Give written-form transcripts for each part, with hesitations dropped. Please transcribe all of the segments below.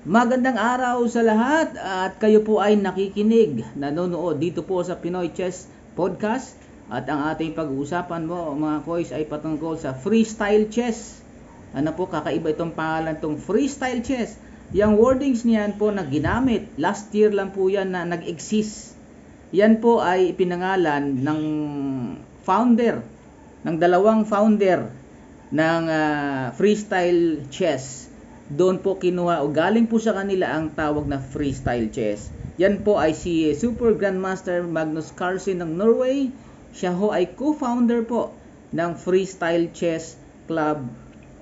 Magandang araw sa lahat at kayo po ay nakikinig, nanonood dito po sa Pinoy Chess Podcast at ang ating pag-uusapan mo mga koys ay patungkol sa freestyle chess. Ano po, kakaiba itong pangalan tong freestyle chess. Yung wordings niyan po na ginamit, last year lang po yan na nag-exist. Yan po ay ipinangalan ng founder, ng dalawang founder ng freestyle chess. Doon po kinuha o galing po sa kanila ang tawag na freestyle chess. Yan po ay si Super Grandmaster Magnus Carlsen ng Norway. Siya ho ay co-founder po ng Freestyle Chess Club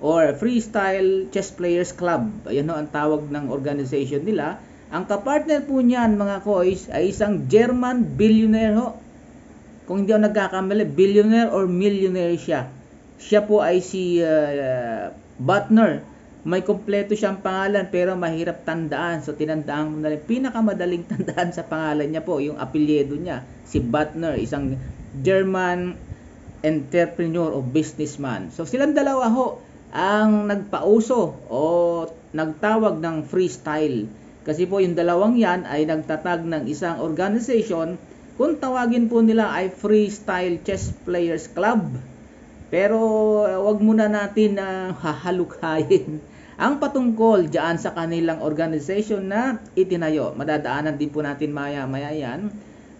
or Freestyle Chess Players Club. Ayan ho ang tawag ng organization nila. Ang kapartner po niyan mga koys ay isang German billionaire ho. Kung hindi ako nagkakamali, billionaire or millionaire siya. Siya po ay si Butner. May kompleto siyang pangalan pero mahirap tandaan. So tinandaan ko na rin. Pinakamadaling tandaan sa pangalan niya po, yung apelyido niya. Si Butner, isang German entrepreneur o businessman. So silang dalawa ho ang nagpauso o nagtawag ng freestyle. Kasi po yung dalawang yan ay nagtatag ng isang organization. Kung tawagin po nila ay Freestyle Chess Players Club. Pero wag muna natin hahalukhayin ang patungkol diyan sa kanilang organization na itinayo. Madadaanan din po natin maya-maya yan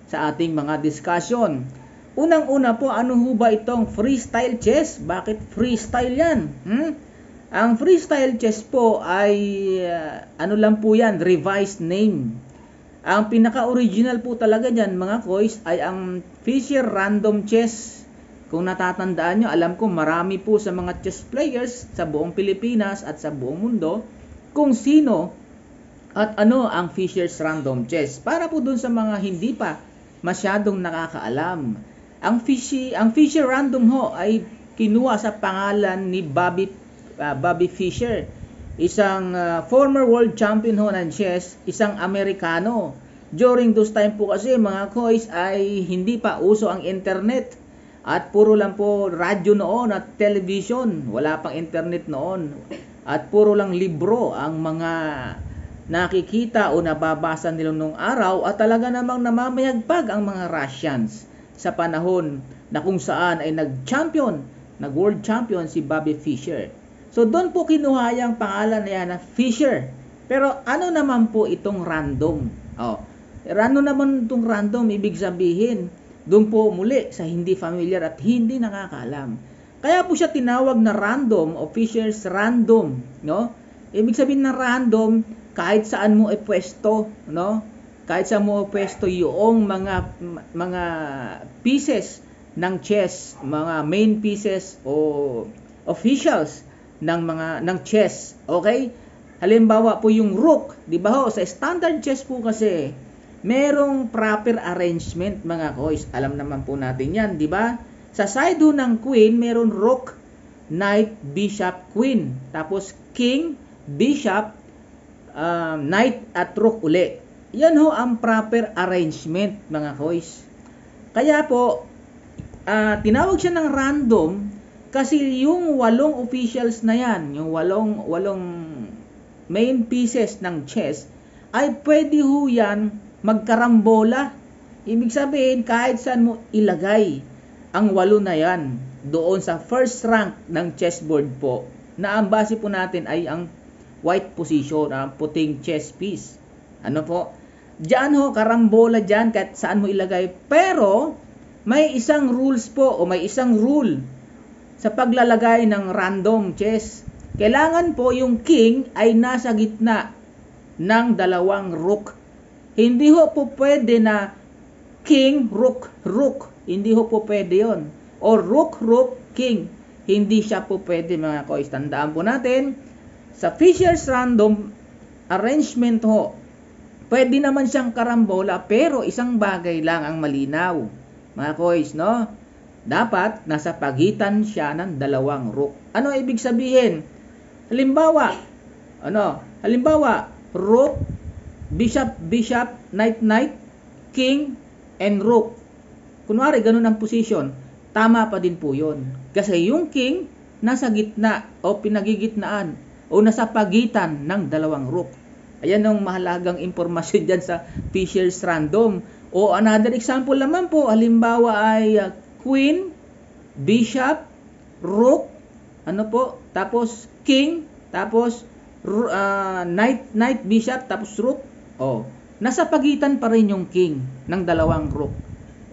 sa ating mga discussion. Unang-una po, ano ho ba itong freestyle chess? Bakit freestyle yan? Ang freestyle chess po ay ano lang po yan, revised name. Ang pinaka-original po talaga dyan mga koys ay ang Fischer Random Chess. Kung natatandaan nyo, alam ko marami po sa mga chess players sa buong Pilipinas at sa buong mundo kung sino at ano ang Fischer's Random Chess. Para po dun sa mga hindi pa masyadong nakakaalam. Ang Fischer Random ho ay kinuha sa pangalan ni Bobby Fischer. Isang former world champion ho ng chess, isang Amerikano. During those time po kasi mga koys ay hindi pa uso ang internet. At puro lang po radyo noon at television. Wala pang internet noon. At puro lang libro ang mga nakikita o nababasa nila nung araw. At talaga namang namamayagpag ang mga Russians sa panahon na kung saan ay nag-champion, nag-world champion si Bobby Fischer. So doon po kinuha yung pangalan niya na Fischer. Pero ano naman po itong random? Ano naman itong random? Ibig sabihin, doon po muli sa hindi familiar at hindi nakakaalam. Kaya po siya tinawag na random o Fischer's Random, no? Ibig sabihin na random kahit saan mo ipwesto, no? Kahit saan mo ipwesto yung mga pieces ng chess, mga main pieces o officials ng chess, okay? Halimbawa po yung rook, 'di ba ho? Sa standard chess po kasi merong proper arrangement mga koys. Alam naman po natin yan, di ba? Sa side ho ng queen, meron rook, knight, bishop, queen. Tapos king, bishop, knight at rook uli. Yan ho ang proper arrangement mga koys. Kaya po, tinawag siya ng random kasi yung 8 officials na yan, yung 8 main pieces ng chess, ay pwede ho yan magkarambola. Ibig sabihin, kahit saan mo ilagay ang 8 na yan, doon sa first rank ng chessboard po, na ang base po natin ay ang white position, ang puting chess piece. Ano po? Diyan ho, karambola diyan kahit saan mo ilagay. Pero, may isang rules po, o may isang rule sa paglalagay ng random chess. Kailangan po yung king ay nasa gitna ng 2 rook. Hindi ho po pwede na king, rook, rook. Hindi ho po pwede yon. O rook, rook, king. Hindi siya po pwede mga koys. Tandaan po natin, sa Fischer's Random arrangement ho, pwede naman siyang karambola pero isang bagay lang ang malinaw. Mga koys, no? Dapat nasa pagitan siya ng 2 rook. Ano ibig sabihin? Halimbawa, rook, bishop, knight, king, and rook. Kunwari, ganun ang position. Tama pa din po yun. Kasi yung king, nasa gitna o pinagigitnaan o nasa pagitan ng 2 rook. Ayan ang mahalagang impormasyon dyan sa Fisher's Random. O another example naman po, halimbawa ay Queen, Bishop, Rook, tapos King, tapos Knight, Bishop, tapos Rook. Nasa pagitan pa rin yung King ng dalawang Rook.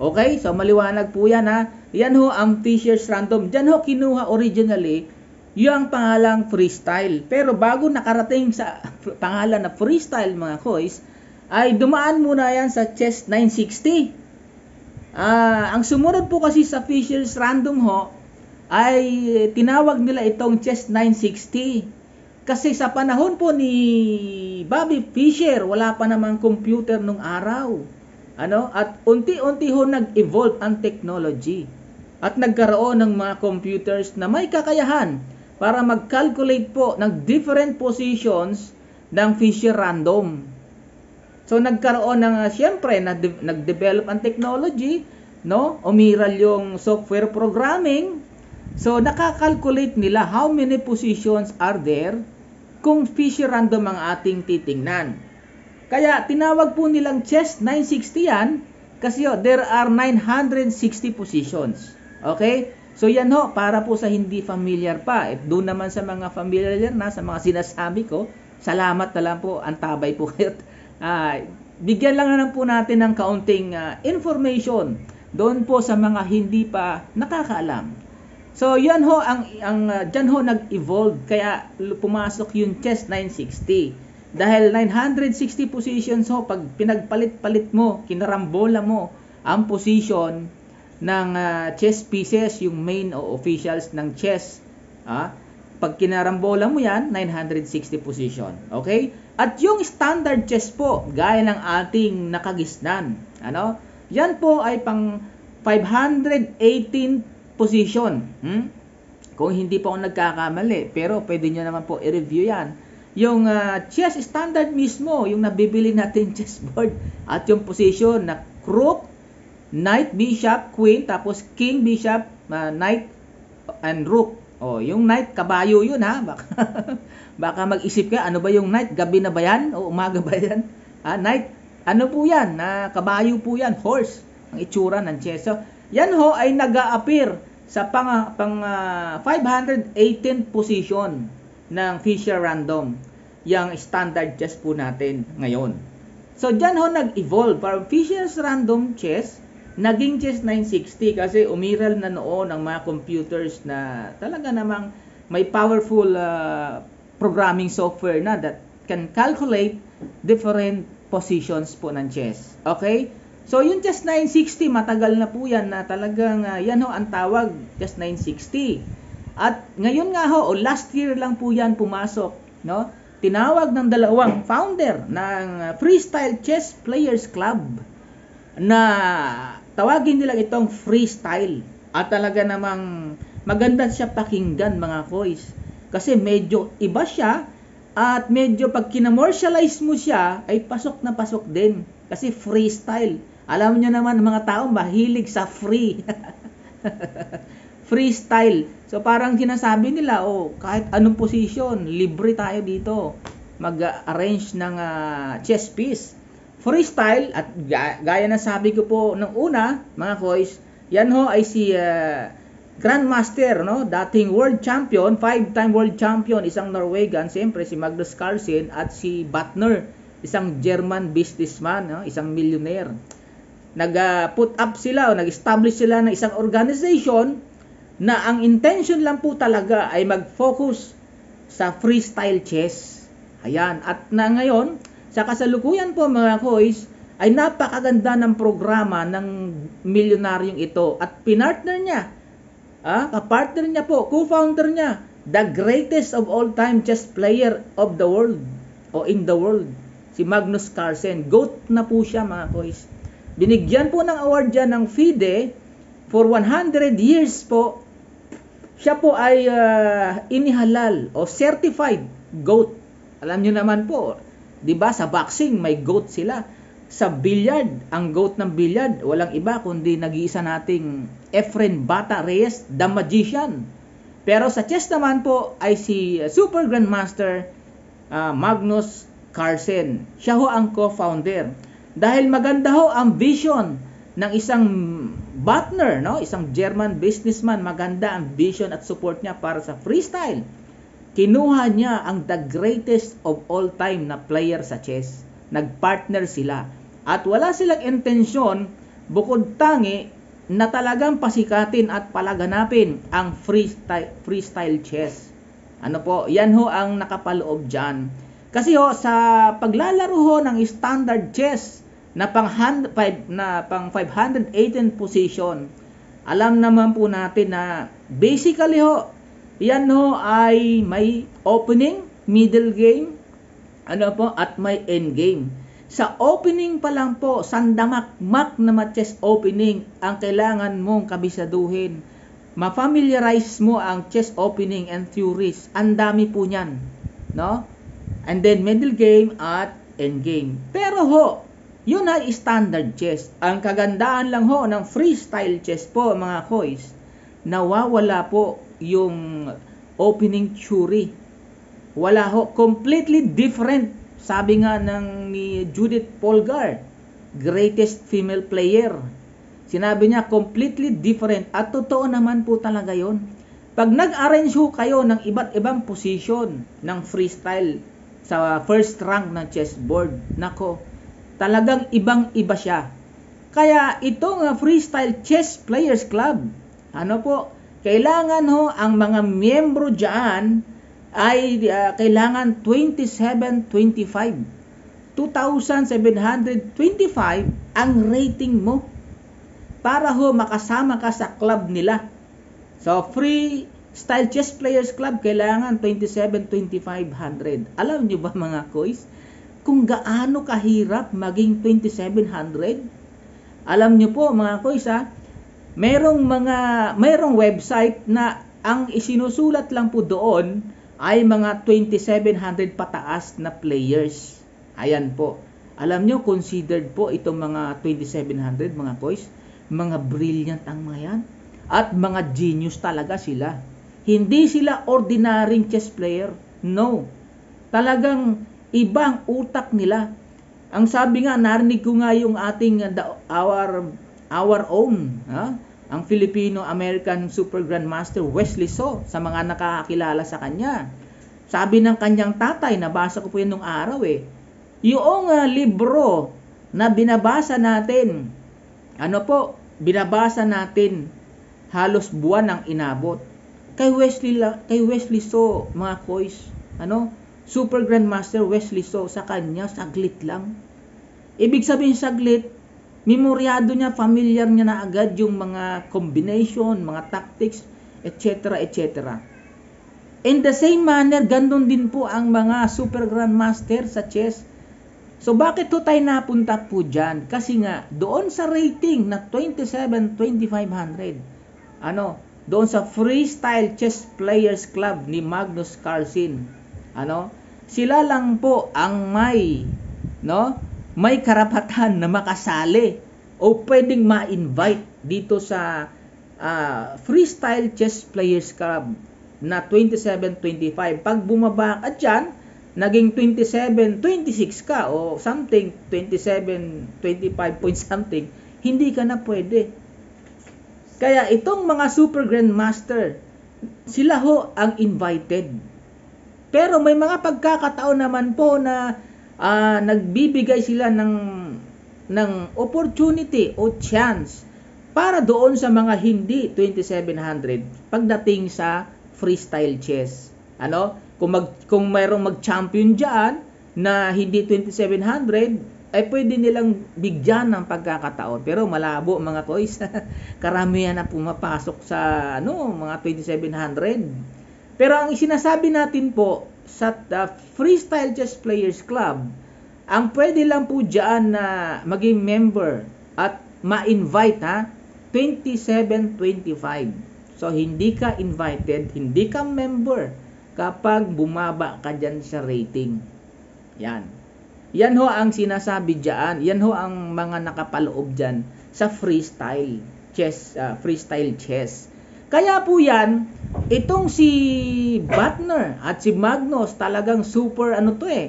Okay? So maliwanag po yan ha. Yan ho ang Fisher's Random. Diyan ho kinuha originally yung pangalang freestyle. Pero bago nakarating sa pangalan na freestyle mga kois, ay dumaan muna yan sa Chess 960. Ang sumunod po kasi sa Fisher's Random ho, ay tinawag nila itong Chess 960. Kasi sa panahon po ni Bobby Fischer, wala pa namang computer nung araw. At unti-unti ho nag-evolve ang technology. At nagkaroon ng mga computers na may kakayahan para mag-calculate po ng different positions ng Fisher Random. So nagkaroon ng siyempre nag-develop ang technology, umiral yung software programming. So nakakalculate nila how many positions are there kung Fisher Random ang ating titingnan. Kaya tinawag po nilang Chess 960 yan kasi there are 960 positions. Okay? So yan ho, para po sa hindi familiar pa. Doon naman sa mga familiar na, sa mga sinasabi ko, salamat na lang po, antabay po kayo. Bigyan lang po natin ng kaunting information doon po sa mga hindi pa nakakaalam. So yan ho, dyan ho nag-evolve, kaya pumasok yung Chess 960. Dahil 960 positions ho, pag pinagpalit-palit mo, kinarambola mo ang position ng chess pieces, yung main o officials ng chess. Pag kinarambola mo yan, 960 position. Okay? At yung standard chess po, gaya ng ating nakagisnan, yan po ay pang 518 position. Kung hindi pa ako nagkakamali, pero pwede nyo naman po i-review yan. Yung chess standard mismo, yung nabibili natin chessboard, at yung position na Rook, Knight, Bishop, Queen, tapos King, Bishop, Knight, and Rook. Yung Knight, kabayo yun ha. Baka mag-isip ka, ano ba yung Knight? Gabi na ba yan? O umaga ba yan? Knight, ano po yan? Kabayo po yan, horse. Ang itsura ng chess. So, yan ho ay nag-a-appear sa pang 518 position ng Fisher Random. Yung standard chess po natin ngayon. So, dyan ho nag-evolve. From Fisher's Random chess, naging Chess 960 kasi umiral na noon ang mga computers na talaga namang may powerful programming software na that can calculate different positions po ng chess. Okay? So yung Chess 960, matagal na po yan na talagang yan ho ang tawag, Chess 960. At ngayon nga ho, last year lang po yan pumasok, tinawag ng dalawang founder ng Freestyle Chess Players Club na tawagin nila itong freestyle. At talaga namang maganda siya pakinggan mga kois. Kasi medyo iba siya at medyo pag kinamortialize mo siya ay pasok na pasok din. Kasi freestyle. Alam niyo naman mga tao mahilig sa free. Freestyle. So parang sinasabi nila, kahit anong position, libre tayo dito mag-arrange ng chess piece. Freestyle, at gaya na sabi ko po nung una, mga kois, yan ho ay si Grandmaster, dating world champion, 5-time world champion, isang Norwegian, siyempre si Magnus Carlsen, at si Butner, isang German businessman, isang millionaire. Nag-put up sila, nag-establish sila ng isang organization na ang intention lang po talaga ay mag-focus sa freestyle chess. Ayan, at na ngayon, sa kasalukuyan po mga kois, ay napakaganda ng programa ng milyonaryong ito at pinartner niya, kapartner niya po, co-founder niya, the greatest of all time chess player of the world o in the world, si Magnus Carlsen. GOAT na po siya mga kois. Binigyan po ng award dyan ng FIDE for 100 years po. Siya po ay inihalal o certified GOAT. Alam niyo naman po, diba sa boxing may GOAT sila. Sa billiard, ang GOAT ng billiard, walang iba kundi nag-iisa nating Efren Bata Reyes, the magician. Pero sa chess naman po ay si Super Grandmaster Magnus Carlsen. Siya ho ang co-founder. Dahil maganda ho ang vision ng isang Butner, no? Isang German businessman, maganda ang vision at support niya para sa freestyle. Kinuha niya ang the greatest of all time na player sa chess. Nagpartner sila. At wala silang intensyon bukod tangi na talagang pasikatin at palaganapin ang freestyle chess. Ano po, yan ho ang nakapaloob dyan. Kasi ho, sa paglalaro ho ng standard chess na pang 518 position, alam naman po natin na basically ho, yan ho ay may opening, middle game, ano po, at may end game. Sa opening pa lang po, sandamakmak na chess opening ang kailangan mong kabisaduhin. Ma-familiarize mo ang chess opening and theories. Ang dami po niyan, no? And then middle game at end game. Pero ho, yun ay standard chess. Ang kagandaan lang ho ng freestyle chess po, mga koys, nawawala po yung opening theory. Wala ho, completely different. Sabi nga ni Judith Polgar, greatest female player. Sinabi niya, completely different. At totoo naman po talaga yon. Pag nag-arrange ho kayo ng iba't ibang position ng freestyle sa first rank ng chessboard, nako, talagang ibang-iba siya. Kaya itong Freestyle Chess Players Club, ano po, kailangan ho ang mga miyembro dyan ay kailangan 2725. 2,725 ang rating mo para ho makasama ka sa club nila. So, Freestyle Chess Players Club, kailangan 27,500. Alam nyo ba mga koys, kung gaano kahirap maging 2,700? Alam nyo po mga koys merong website na ang isinusulat lang po doon ay mga 2,700 pataas na players. Ayan po. Alam nyo, considered po itong mga 2,700 mga koys, mga brilliant ang mga yan. At mga genius talaga sila. Hindi sila ordinaryong chess player. No. Talagang ibang utak nila. Ang sabi nga, narinig ko nga yung ating our own, ang Filipino-American Super Grandmaster Wesley So, sa mga nakakakilala sa kanya. Sabi ng kanyang tatay, nabasa ko po yun nung araw yung libro na binabasa natin, binabasa natin halos buwan ang inabot. Kay Wesley So, mga koys, Super Grandmaster Wesley So, sa kanya, saglit lang. Ibig sabihin saglit, memoryado niya, familiar niya na agad yung mga combination, mga tactics, etc. etc. In the same manner, ganun din po ang mga Super Grandmaster sa chess. So, bakit to tayo napunta po dyan? Kasi nga, doon sa rating na 27,500, doon sa Freestyle Chess Players Club ni Magnus Carlsen, sila lang po ang may karapatan na makasali o pwedeng ma-invite dito sa Freestyle Chess Players Club na 2725. Pag bumaba ka dyan, naging 2726 ka o something, 2725 point something, hindi ka na pwede. Kaya itong mga Super Grandmaster, sila ho ang invited. Pero may mga pagkakataon naman po na nagbibigay sila ng opportunity o chance para doon sa mga hindi 2,700 pagdating sa freestyle chess. Kung mayroong mag-champion dyan na hindi 2,700, ay pwede nilang bigyan ng pagkakataon. Pero malabo mga koys, karamihan na pumapasok sa mga 2,700. Pero ang sinasabi natin po sa Freestyle Chess Players Club, ang pwede lang po dyan na maging member at ma-invite 2725. So hindi ka invited, hindi ka member kapag bumaba ka dyan sa rating. Yan ho ang sinasabi dyan. Yan ho ang mga nakapaloob dyan sa freestyle chess. Kaya po yan, Itong si Butner at si Magnus talagang super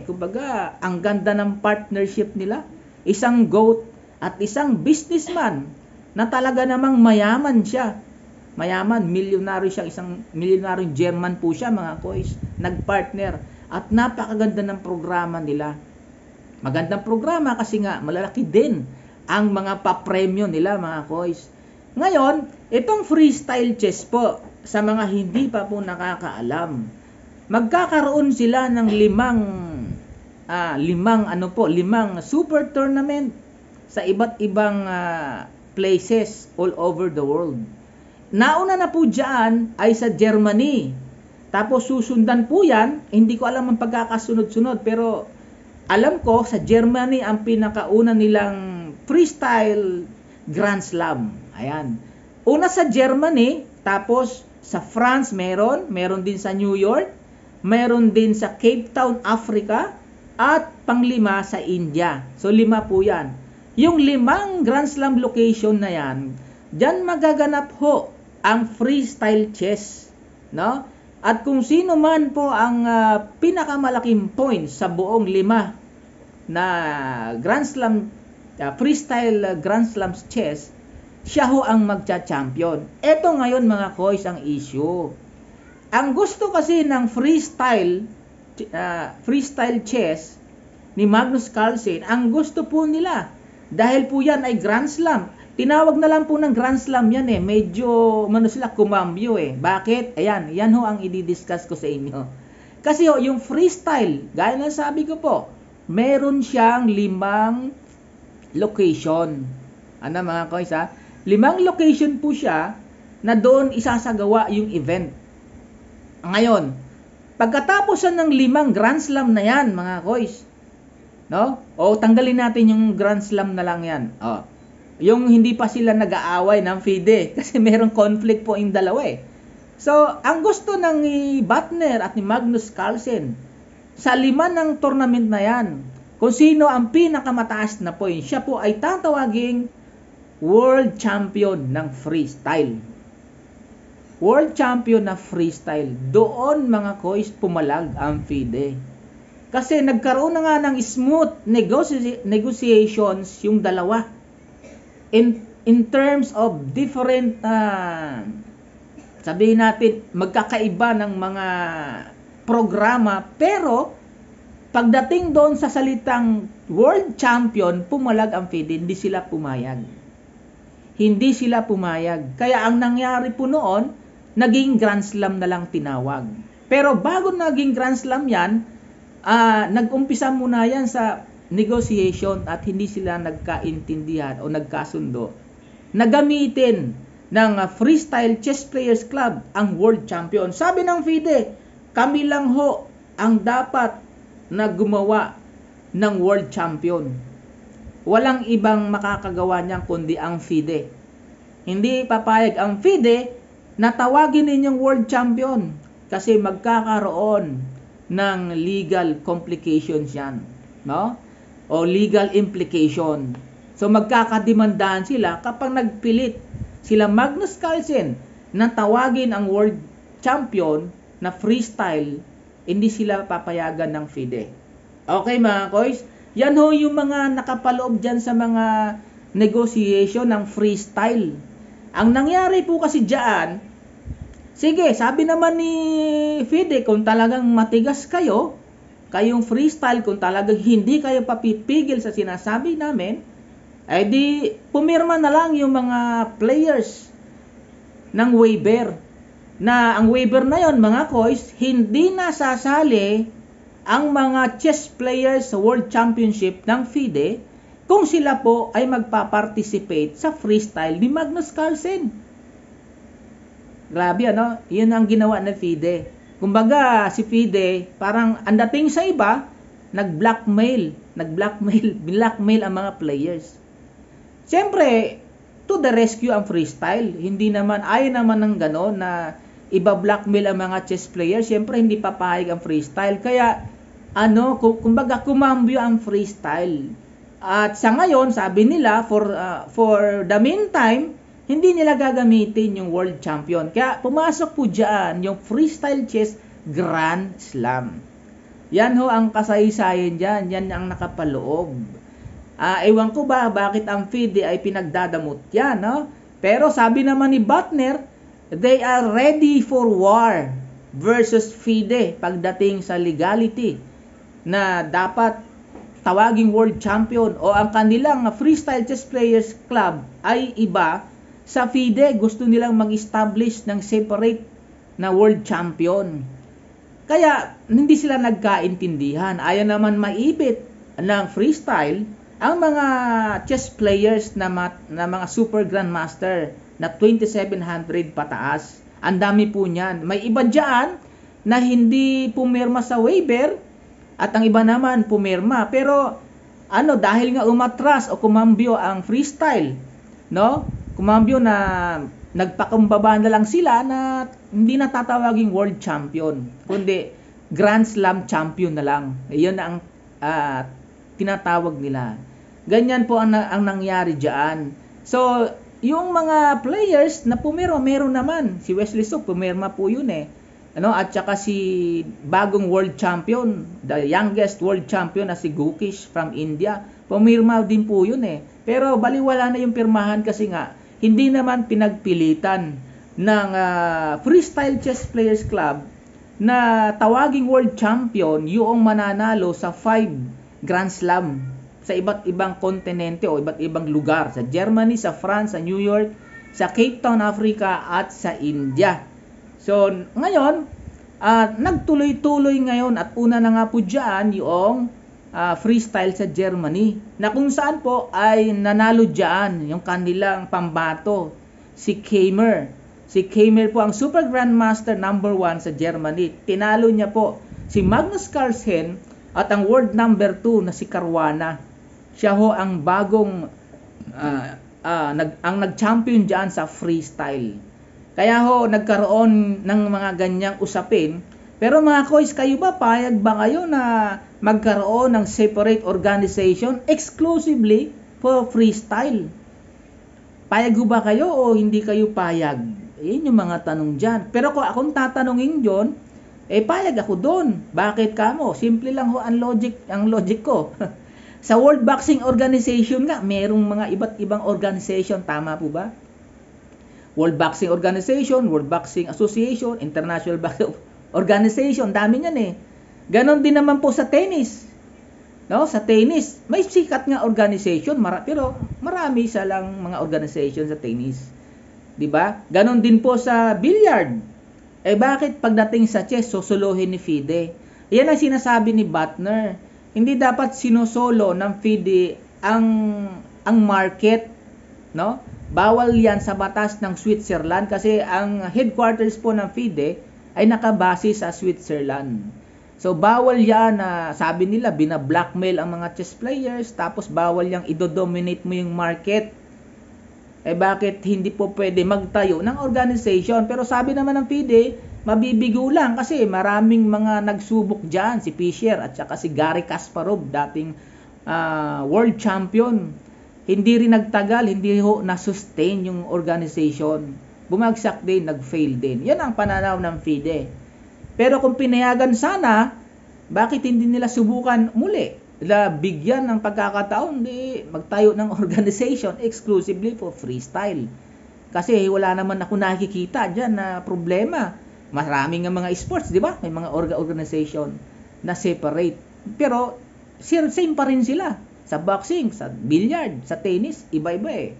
kumbaga ang ganda ng partnership nila. Isang GOAT at isang businessman na talaga namang mayaman siya. Mayaman, milyonaryo siya, isang milyonaryong German po siya mga koys. Nagpartner at napakaganda ng programa nila. Magandang programa kasi nga malalaki din ang mga papremyo nila mga koys. Ngayon, itong freestyle chess po, sa mga hindi pa po nakakaalam, magkakaroon sila ng limang super tournament sa iba't ibang places all over the world. Nauna na po dyan ay sa Germany. Tapos susundan po yan, hindi ko alam ang pagkakasunod-sunod, pero alam ko sa Germany ang pinakauna nilang freestyle Grand Slam. Ayan. Una sa Germany, tapos sa France meron din sa New York, meron din sa Cape Town, Africa, at panglima sa India. So 5 po yan. Yung 5 Grand Slam location na yan, dyan magaganap ho ang freestyle chess. No? At kung sino man po ang pinakamalaking points sa buong 5 na Grand Slam, freestyle Grand Slam chess, siya ho ang magcha-champion. Ito ngayon mga koys ang issue. Ang gusto kasi ng freestyle chess ni Magnus Carlsen, ang gusto po nila, dahil po yan ay Grand Slam. Tinawag na lang po ng Grand Slam yan eh. Medyo sila kumambyo eh. Bakit? Ayan, yan ho ang i-discuss ko sa inyo. Kasi ho, yung freestyle, gaya ng sabi ko po, meron siyang 5 location. Ano mga koys ha? 5 location po siya na doon isasagawa yung event. Ngayon, pagkatapos ng 5 Grand Slam na yan, mga koys, no? O tanggalin natin yung Grand Slam na lang yan. O, yung hindi pa sila nag-aaway ng FIDE kasi merong conflict po yung dalawa eh. So, ang gusto ng ni Butner at ni Magnus Carlsen sa 5 ng tournament na yan, kung sino ang pinakamataas na point, siya po ay tatawaging World Champion ng Freestyle. World Champion na Freestyle. Doon mga koys pumalag ang FIDE. Kasi nagkaroon na nga ng smooth negotiations yung dalawa. In terms of different, sabihin natin, magkakaiba ng mga programa. Pero, pagdating doon sa salitang World Champion, pumalag ang FIDE. Hindi sila pumayag. Hindi sila pumayag. Kaya ang nangyari po noon, naging Grand Slam na lang tinawag. Pero bago naging Grand Slam yan, nag-umpisa muna yan sa negotiation at hindi sila nagkaintindihan o nagkasundo na gamitin ng Freestyle Chess Players Club ang World Champion. Sabi ng FIDE, kami lang ho ang dapat na gumawa ng World Champion. Walang ibang makakagawa niyan kundi ang FIDE. Hindi papayag ang FIDE na tawagin ninyong World Champion kasi magkakaroon ng legal complications yan, no? O legal implication. So magkakademandahan sila kapag nagpilit sila Magnus Carlsen na tawagin ang World Champion na freestyle, hindi sila papayagan ng FIDE. Okay mga koys? Yan ho yung mga nakapaloob dyan sa mga negotiation ng freestyle. Ang nangyari po kasi dyan, sige, sabi naman ni FIDE, kung talagang matigas kayo, kayong freestyle, kung talagang hindi kayo papipigil sa sinasabi namin, ay di pumirma na lang yung mga players ng waiver. Na ang waiver na yon mga koys, hindi nasasali ang mga chess players sa World Championship ng FIDE kung sila po ay magpa-participate sa freestyle ni Magnus Carlsen. Grabe ano? Yun ang ginawa ng FIDE. Kumbaga si FIDE parang ang dating sa iba, blackmail ang mga players. Siyempre, to the rescue ang freestyle. Hindi naman, ayaw naman ng gano'n na iba-blackmail ang mga chess players. Siyempre, hindi papayag ang freestyle. Kaya, kumbaga kumambyo ang freestyle. At sa ngayon, sabi nila, for the meantime, hindi nila gagamitin yung world champion. Kaya pumasok po dyan yung freestyle chess Grand Slam. Yan ho ang kasaysayan dyan. Yan ang nakapaloob. Ewan ko ba bakit ang FIDE ay pinagdadamot yan, no? Pero sabi naman ni Butner, they are ready for war versus FIDE pagdating sa legality na dapat tawaging world champion o ang kanilang freestyle chess players club ay iba sa FIDE. Gusto nilang mag-establish ng separate na world champion. Kaya hindi sila nagkaintindihan. Ayaw naman maibit ng freestyle ang mga chess players na mga super grandmaster na 2700 pataas. Ang dami po niyan. May iba diyan na hindi pumirma sa waiver at ang iba naman pumirma. Pero dahil nga umatras o kumambyo ang freestyle, no? Kumambyo na nagpakumbaba na lang sila na hindi na tatawaging world champion, kundi Grand Slam champion na lang. Iyon ang tinatawag nila. Ganyan po ang nangyari diyan. So, yung mga players na pumirma, meron naman. Si Wesley So, pumirma po yun eh. At saka si bagong world champion, the youngest world champion na si Gukesh from India, pumirma din po yun eh. Pero baliwala na yung pirmahan kasi nga, hindi naman pinagpilitan ng Freestyle Chess Players Club na tawaging world champion yung mananalo sa 5 Grand Slam sa iba't ibang kontinente o iba't ibang lugar, sa Germany, sa France, sa New York, sa Cape Town, Africa at sa India. So ngayon, nagtuloy-tuloy ngayon at una na nga po dyan yung freestyle sa Germany na kung saan po ay nanalo dyan yung kanilang pambato, si Keimer. Si Keimer po ang Super Grandmaster number 1 sa Germany. Tinalo niya po si Magnus Carlsen at ang world number 2 na si Caruana. Siya ho ang bagong ang nag-champion dyan sa freestyle. Kaya ho nagkaroon ng mga ganyang usapin. Pero mga koys, kayo ba, payag ba kayo na magkaroon ng separate organization exclusively for freestyle? Payag ba kayo o hindi kayo payag? Yun yung mga tanong dyan. Pero kung akong tatanungin yun, payag ako doon. Bakit kamo? Simple lang ho ang logic ko. Sa World Boxing Organization nga, merong mga iba't ibang organization. Tama po ba? World Boxing Organization, World Boxing Association, International Boxing Organization, dami niyan eh. Ganon din naman po sa tennis. No, sa tennis, may sikat nga organization, pero marami sa lang mga organization sa tennis. 'Di ba? Ganon din po sa billiard. Bakit pagdating sa chess sosolohin ni FIDE? Yan ang sinasabi ni Butner. Hindi dapat sinosolo ng FIDE ang market, no? Bawal 'yan sa batas ng Switzerland kasi ang headquarters po ng FIDE ay nakabase sa Switzerland. So bawal yan na sabi nila bina-blackmail ang mga chess players, tapos bawal yang ido-dominate mo yung market. Bakit hindi po pwede magtayo ng organization? Pero sabi naman ng FIDE, mabibigo lang kasi maraming mga nagsubok dyan, si Fischer at saka si Garry Kasparov, dating world champion. Hindi rin nagtagal, hindi ho na-sustain yung organization. Bumagsak din, nag-fail din. Yan ang pananaw ng FIDE. Pero kung pinayagan sana, bakit hindi nila subukan muli? Bigyan ng pagkakataon, magtayo ng organization exclusively for freestyle. Kasi wala naman ako nakikita dyan na problema. Maraming nga mga sports, di ba? May mga organization na separate. Pero same pa rin sila. Sa boxing, sa billiard, sa tennis, iba-iba eh.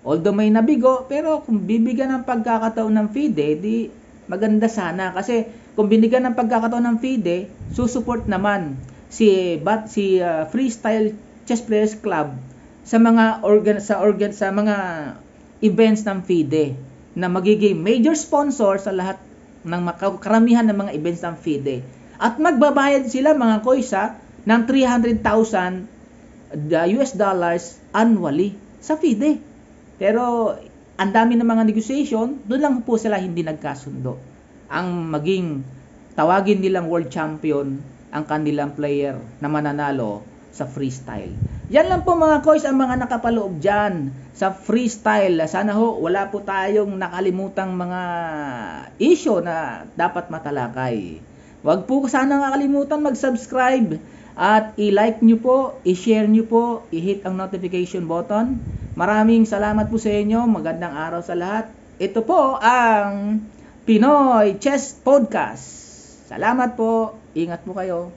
Although may nabigo, pero kung bibigyan ng pagkakataon ng FIDE, di maganda sana. Kasi kung binigyan ng pagkakataon ng FIDE, susuport naman si Freestyle Chess Players Club sa mga mga events ng FIDE na magiging major sponsor sa lahat ng karamihan ng mga events ng FIDE. At magbabayad sila mga koysa ng $300,000 annually sa FIDE. Pero ang dami ng mga negotiation, doon lang po sila hindi nagkasundo. Ang maging tawagin nilang world champion ang kanilang player na mananalo sa freestyle. Yan lang po mga koys ang mga nakapaloob dyan sa freestyle. Sana ho wala po tayong nakalimutang mga issue na dapat matalakay. Wag po sana nakalimutan mag-subscribe at i-like nyo po, i-share nyo po, i-hit ang notification button. Maraming salamat po sa inyo. Magandang araw sa lahat. Ito po ang Pinoy Chess Podcast. Salamat po. Ingat po kayo.